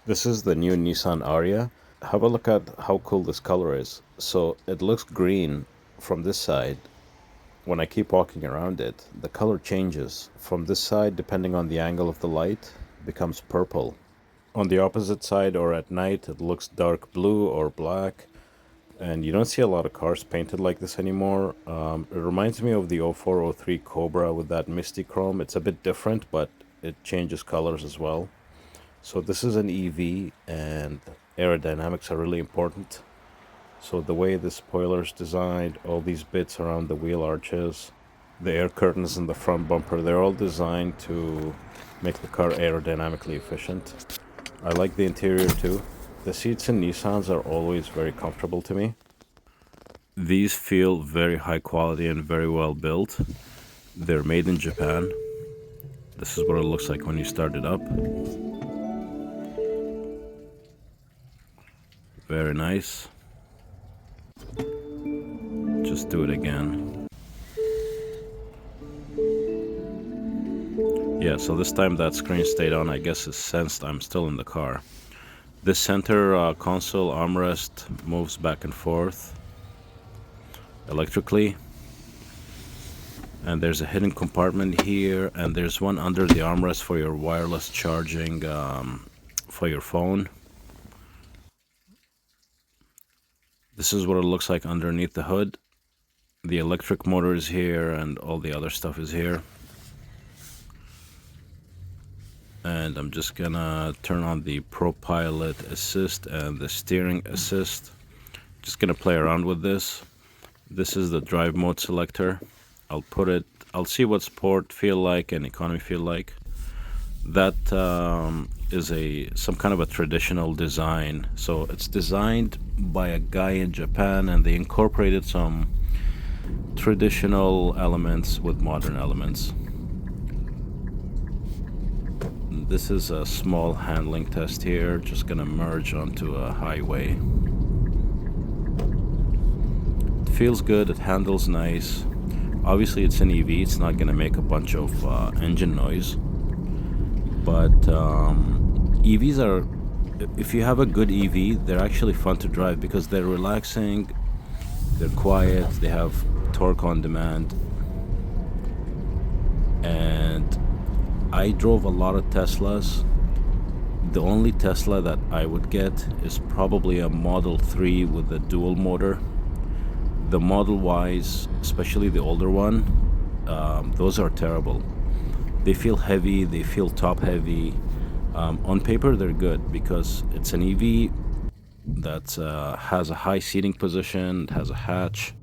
This is the new Nissan Aryia. Have a look at how cool this color is. So it looks green from this side. When I keep walking around it, the color changes. From this side, depending on the angle of the light, becomes purple. On the opposite side or at night, it looks dark blue or black. And you don't see a lot of cars painted like this anymore. It reminds me of the 0403 Cobra with that misty chrome. It's a bit different, but it changes colors as well. So this is an EV, and aerodynamics are really important. So the way the spoiler is designed, all these bits around the wheel arches, the air curtains in the front bumper, they're all designed to make the car aerodynamically efficient. I like the interior too. The seats in Nissans are always very comfortable to me. These feel very high quality and very well built. They're made in Japan. This is what it looks like when you start it up. Very nice. Just do it again. Yeah, so this time that screen stayed on. I guess it sensed I'm still in the car. This center console armrest moves back and forth electrically. And there's a hidden compartment here, and there's one under the armrest for your wireless charging for your phone. This is what it looks like underneath the hood. The electric motor is here and all the other stuff is here. And I'm just gonna turn on the ProPilot assist and the steering assist. Just gonna play around with this. This is the drive mode selector. I'll see what sport feel like and economy feel like. That is some kind of a traditional design. So it's designed by a guy in Japan, and they incorporated some traditional elements with modern elements. This is a small handling test here, just gonna merge onto a highway. It feels good, it handles nice. Obviously it's an EV, it's not gonna make a bunch of engine noise. But EVs are, if you have a good EV, they're actually fun to drive because they're relaxing, they're quiet, they have torque on demand. And I drove a lot of Teslas. The only Tesla that I would get is probably a Model 3 with a dual motor. The Model Ys, especially the older one, those are terrible. They feel heavy, they feel top heavy. On paper they're good because it's an EV that has a high seating position, it has a hatch.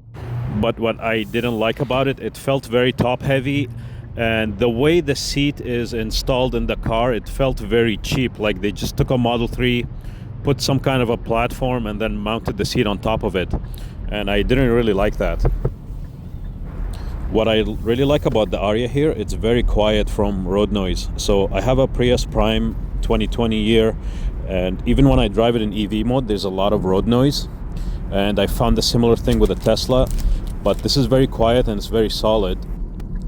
But what I didn't like about it, it felt very top heavy, and the way the seat is installed in the car, it felt very cheap. Like they just took a Model 3, put some kind of a platform, and then mounted the seat on top of it. And I didn't really like that. What I really like about the Aryia here, it's very quiet from road noise. So I have a Prius Prime 2020 year, and even when I drive it in EV mode, there's a lot of road noise. And I found a similar thing with a Tesla, but this is very quiet and it's very solid.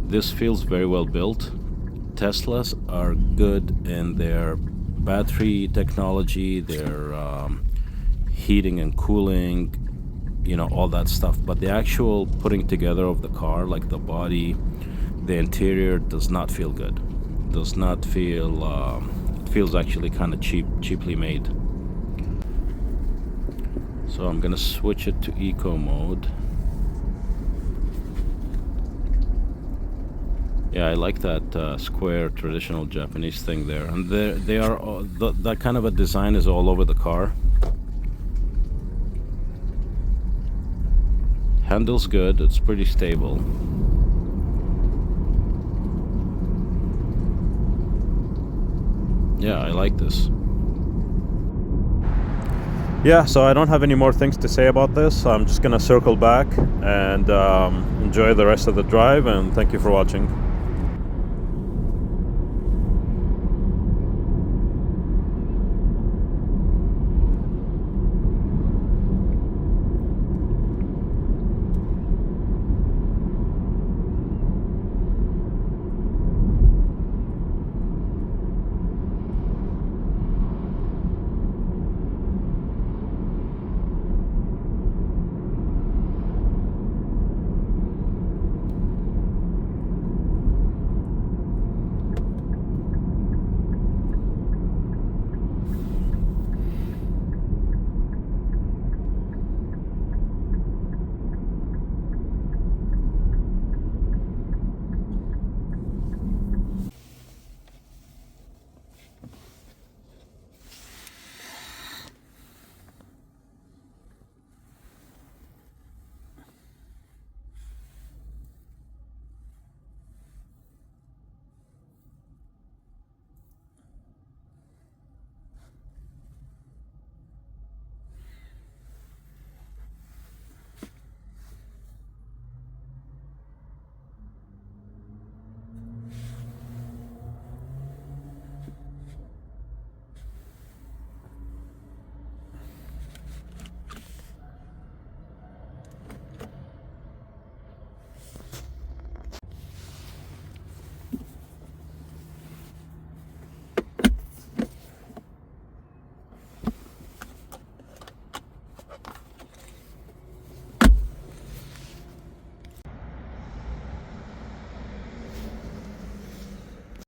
This feels very well built. Teslas are good in their battery technology, their heating and cooling, you know, all that stuff. But the actual putting together of the car, like the body, the interior, does not feel good. Does not feel, it feels actually kind of cheaply made. So I'm gonna switch it to eco mode. Yeah, I like that square traditional Japanese thing there, and they are that kind of a design is all over the car. Handles good, it's pretty stable. Yeah, I like this. Yeah, so I don't have any more things to say about this. I'm just gonna circle back and enjoy the rest of the drive, and thank you for watching.